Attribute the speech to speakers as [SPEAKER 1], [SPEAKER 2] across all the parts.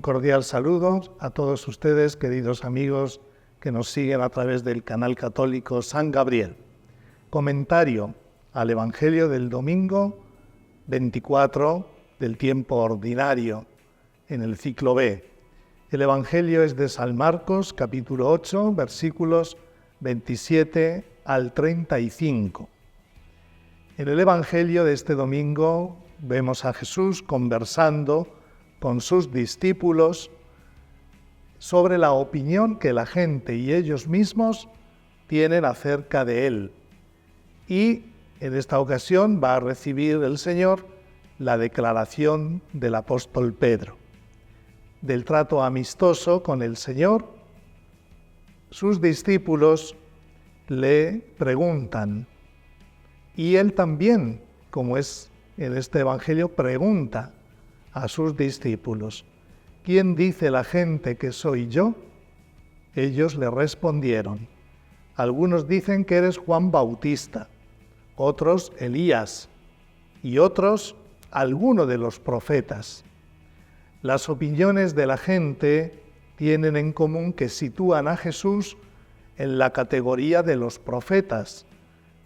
[SPEAKER 1] cordial saludo a todos ustedes, queridos amigos que nos siguen a través del canal católico San Gabriel. Comentario al Evangelio del domingo 24 del tiempo ordinario en el ciclo B. El Evangelio es de San Marcos, capítulo 8, versículos 27 al 35. En el Evangelio de este domingo vemos a Jesús conversando con sus discípulos sobre la opinión que la gente y ellos mismos tienen acerca de Él. Y en esta ocasión va a recibir el Señor la declaración del apóstol Pedro. Del trato amistoso con el Señor, sus discípulos le preguntan, y Él también, como es en este Evangelio, pregunta a sus discípulos, ¿quién dice la gente que soy yo? Ellos le respondieron, algunos dicen que eres Juan Bautista, otros Elías, y otros alguno de los profetas. Las opiniones de la gente tienen en común que sitúan a Jesús en la categoría de los profetas.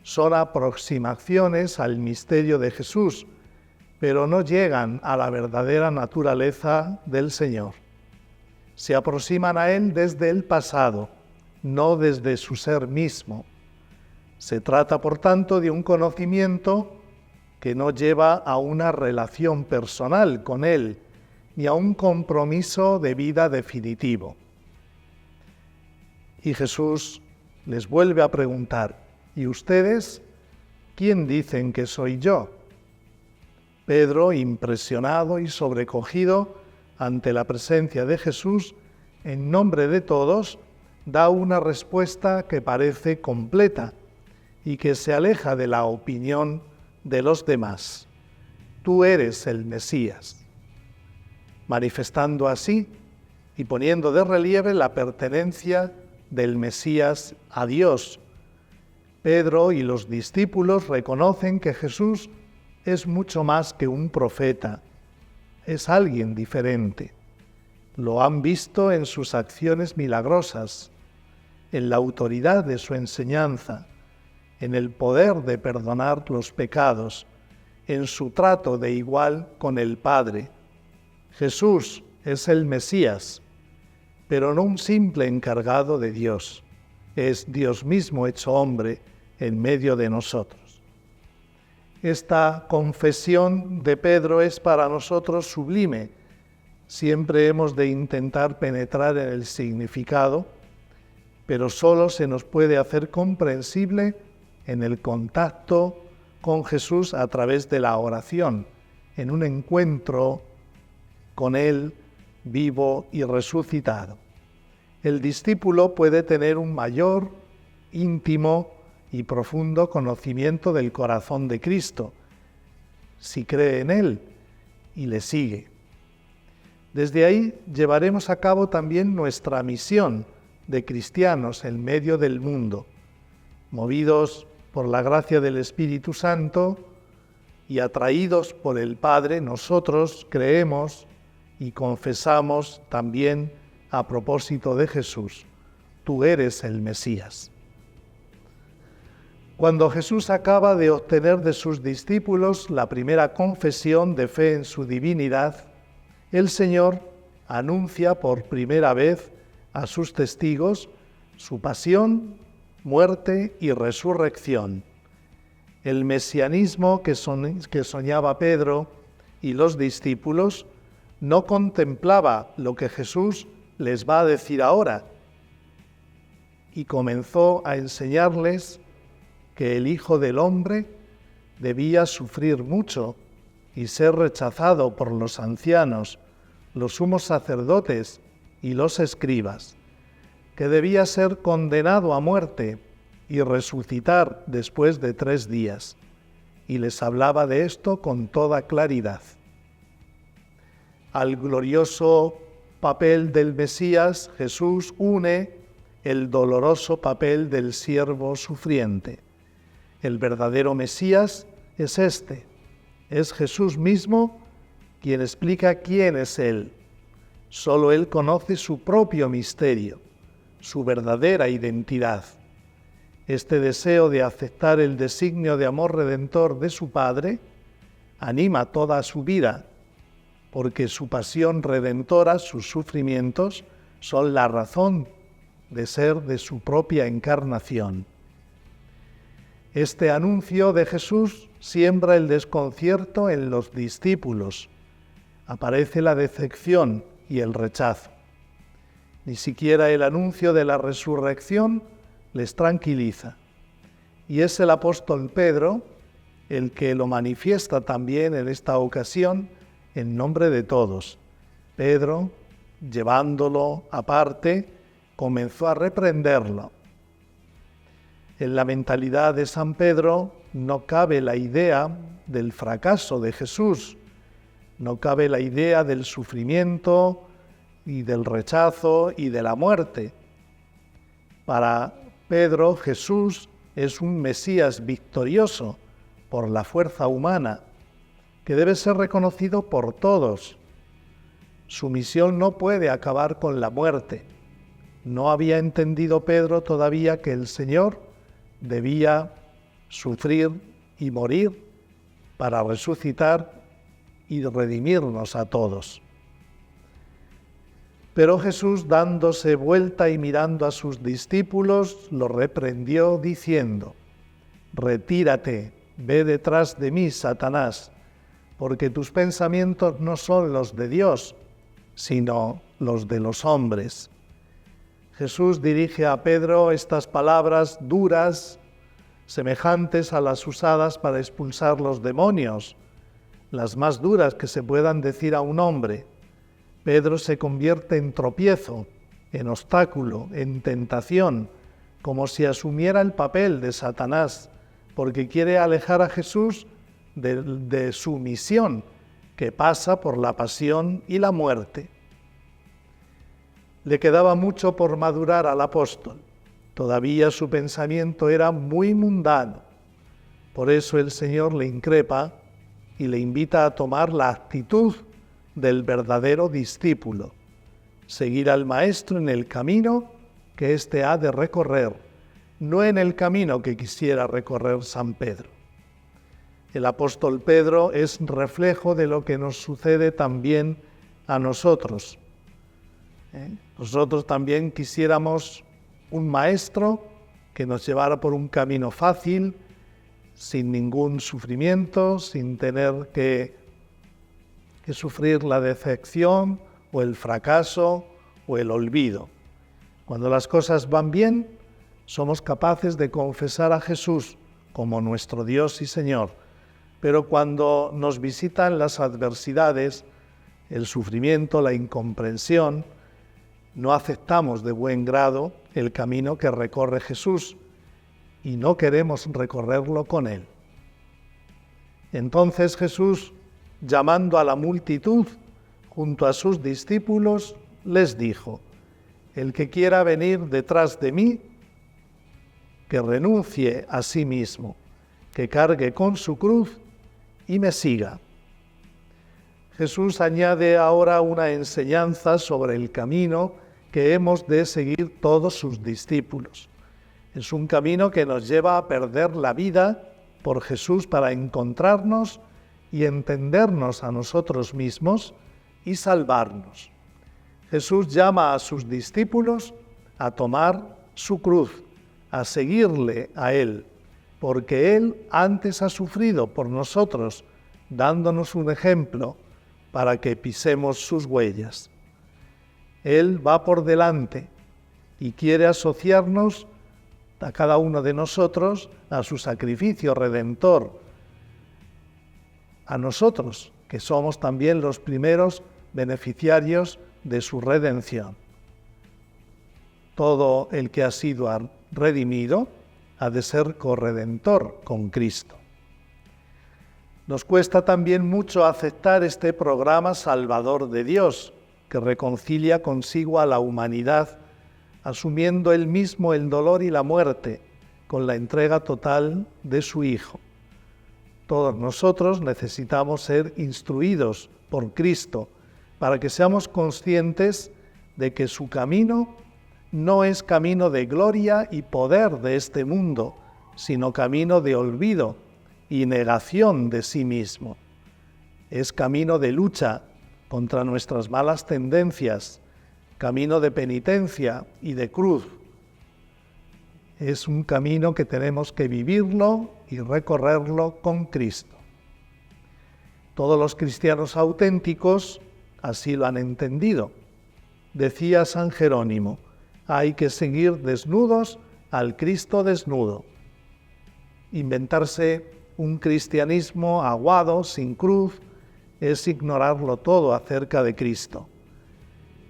[SPEAKER 1] Son aproximaciones al misterio de Jesús, pero no llegan a la verdadera naturaleza del Señor. Se aproximan a Él desde el pasado, no desde su ser mismo. Se trata, por tanto, de un conocimiento que no lleva a una relación personal con Él, ni a un compromiso de vida definitivo. Y Jesús les vuelve a preguntar, ¿y ustedes quién dicen que soy yo? Pedro, impresionado y sobrecogido ante la presencia de Jesús, en nombre de todos, da una respuesta que parece completa y que se aleja de la opinión de los demás. Tú eres el Mesías, manifestando así y poniendo de relieve la pertenencia del Mesías a Dios. Pedro y los discípulos reconocen que Jesús es mucho más que un profeta, es alguien diferente. Lo han visto en sus acciones milagrosas, en la autoridad de su enseñanza, en el poder de perdonar los pecados, en su trato de igual con el Padre. Jesús es el Mesías, pero no un simple encargado de Dios, es Dios mismo hecho hombre en medio de nosotros. Esta confesión de Pedro es para nosotros sublime. Siempre hemos de intentar penetrar en el significado, pero solo se nos puede hacer comprensible en el contacto con Jesús a través de la oración, en un encuentro con Él vivo y resucitado. El discípulo puede tener un mayor, íntimo y profundo conocimiento del corazón de Cristo, si cree en Él y le sigue. Desde ahí llevaremos a cabo también nuestra misión de cristianos en medio del mundo, movidos por la gracia del Espíritu Santo y atraídos por el Padre. Nosotros creemos y confesamos también a propósito de Jesús, tú eres el Mesías. Cuando Jesús acaba de obtener de sus discípulos la primera confesión de fe en su divinidad, el Señor anuncia por primera vez a sus testigos su pasión, muerte y resurrección. El mesianismo que soñaba Pedro y los discípulos no contemplaba lo que Jesús les va a decir ahora y comenzó a enseñarles que el Hijo del Hombre debía sufrir mucho y ser rechazado por los ancianos, los sumos sacerdotes y los escribas, que debía ser condenado a muerte y resucitar después de 3 días, y les hablaba de esto con toda claridad. Al glorioso papel del Mesías, Jesús une el doloroso papel del siervo sufriente. El verdadero Mesías es este, es Jesús mismo quien explica quién es Él, Solo Él conoce su propio misterio, su verdadera identidad. Este deseo de aceptar el designio de amor redentor de su Padre anima toda su vida, porque su pasión redentora, sus sufrimientos, son la razón de ser de su propia encarnación. Este anuncio de Jesús siembra el desconcierto en los discípulos. Aparece la decepción y el rechazo. Ni siquiera el anuncio de la resurrección les tranquiliza. Y es el apóstol Pedro el que lo manifiesta también en esta ocasión en nombre de todos. Pedro, llevándolo aparte, comenzó a reprenderlo. En la mentalidad de San Pedro no cabe la idea del fracaso de Jesús, no cabe la idea del sufrimiento y del rechazo y de la muerte. Para Pedro, Jesús es un Mesías victorioso por la fuerza humana, que debe ser reconocido por todos. Su misión no puede acabar con la muerte. No había entendido Pedro todavía que el Señor debía sufrir y morir para resucitar y redimirnos a todos. Pero Jesús, dándose vuelta y mirando a sus discípulos, lo reprendió diciendo: «Retírate, ve detrás de mí, Satanás, porque tus pensamientos no son los de Dios, sino los de los hombres». Jesús dirige a Pedro estas palabras duras, semejantes a las usadas para expulsar los demonios, las más duras que se puedan decir a un hombre. Pedro se convierte en tropiezo, en obstáculo, en tentación, como si asumiera el papel de Satanás, porque quiere alejar a Jesús de su misión, que pasa por la pasión y la muerte. Le quedaba mucho por madurar al apóstol. Todavía su pensamiento era muy mundano. Por eso el Señor le increpa y le invita a tomar la actitud del verdadero discípulo, seguir al Maestro en el camino que éste ha de recorrer, no en el camino que quisiera recorrer San Pedro. El apóstol Pedro es reflejo de lo que nos sucede también a nosotros. Nosotros también quisiéramos un maestro que nos llevara por un camino fácil, sin ningún sufrimiento, sin tener que sufrir la decepción o el fracaso o el olvido. Cuando las cosas van bien, somos capaces de confesar a Jesús como nuestro Dios y Señor. Pero cuando nos visitan las adversidades, el sufrimiento, la incomprensión, no aceptamos de buen grado el camino que recorre Jesús y no queremos recorrerlo con Él. Entonces Jesús, llamando a la multitud junto a sus discípulos, les dijo: «El que quiera venir detrás de mí, que renuncie a sí mismo, que cargue con su cruz y me siga». Jesús añade ahora una enseñanza sobre el camino que hemos de seguir todos sus discípulos. Es un camino que nos lleva a perder la vida por Jesús para encontrarnos y entendernos a nosotros mismos y salvarnos. Jesús llama a sus discípulos a tomar su cruz, a seguirle a Él, porque Él antes ha sufrido por nosotros, dándonos un ejemplo para que pisemos sus huellas. Él va por delante y quiere asociarnos a cada uno de nosotros a su sacrificio redentor, a nosotros, que somos también los primeros beneficiarios de su redención. Todo el que ha sido redimido ha de ser corredentor con Cristo. Nos cuesta también mucho aceptar este programa salvador de Dios, que reconcilia consigo a la humanidad, asumiendo Él mismo el dolor y la muerte, con la entrega total de su Hijo. Todos nosotros necesitamos ser instruidos por Cristo para que seamos conscientes de que su camino no es camino de gloria y poder de este mundo, sino camino de olvido y negación de sí mismo. Es camino de lucha contra nuestras malas tendencias, camino de penitencia y de cruz. Es un camino que tenemos que vivirlo y recorrerlo con Cristo. Todos los cristianos auténticos así lo han entendido. Decía San Jerónimo, hay que seguir desnudos al Cristo desnudo. Inventarse un cristianismo aguado, sin cruz, es ignorarlo todo acerca de Cristo.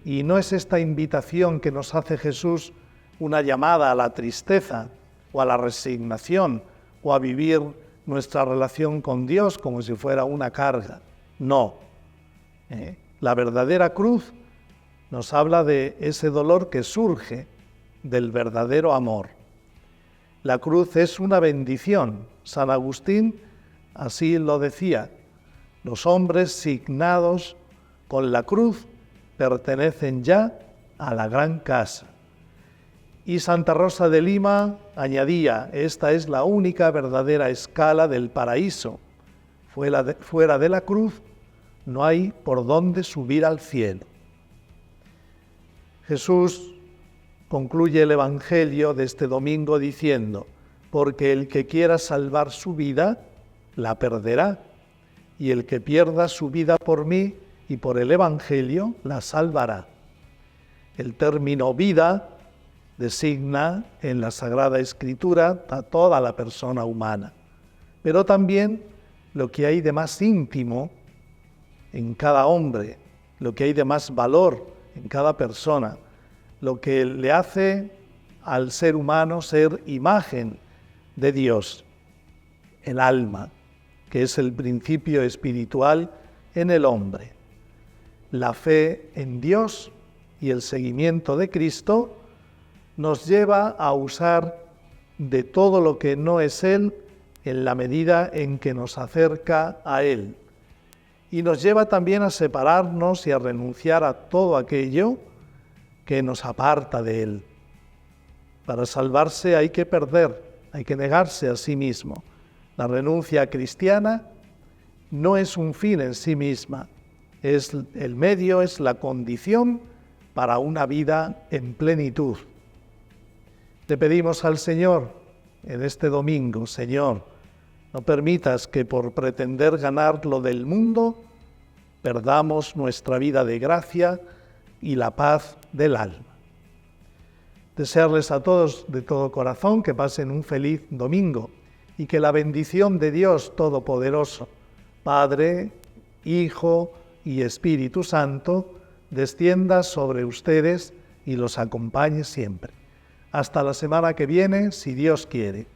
[SPEAKER 1] Y no es esta invitación que nos hace Jesús una llamada a la tristeza o a la resignación o a vivir nuestra relación con Dios como si fuera una carga. No. La verdadera cruz nos habla de ese dolor que surge del verdadero amor. La cruz es una bendición. San Agustín así lo decía. Los hombres signados con la cruz pertenecen ya a la gran casa. Y Santa Rosa de Lima añadía, esta es la única verdadera escala del paraíso. Fuera de la cruz no hay por dónde subir al cielo. Jesús concluye el Evangelio de este domingo diciendo, porque el que quiera salvar su vida, la perderá, y el que pierda su vida por mí y por el Evangelio, la salvará. El término vida designa en la Sagrada Escritura a toda la persona humana, pero también lo que hay de más íntimo en cada hombre, lo que hay de más valor en cada persona, lo que le hace al ser humano ser imagen de Dios, el alma, que es el principio espiritual en el hombre. La fe en Dios y el seguimiento de Cristo nos lleva a usar de todo lo que no es Él en la medida en que nos acerca a Él. Y nos lleva también a separarnos y a renunciar a todo aquello que nos aparta de Él. Para salvarse hay que perder, hay que negarse a sí mismo. La renuncia cristiana no es un fin en sí misma, es el medio, es la condición para una vida en plenitud. Le pedimos al Señor en este domingo, Señor, no permitas que por pretender ganar lo del mundo perdamos nuestra vida de gracia y la paz del alma. Desearles a todos de todo corazón que pasen un feliz domingo y que la bendición de Dios Todopoderoso, Padre, Hijo y Espíritu Santo, descienda sobre ustedes y los acompañe siempre. Hasta la semana que viene, si Dios quiere.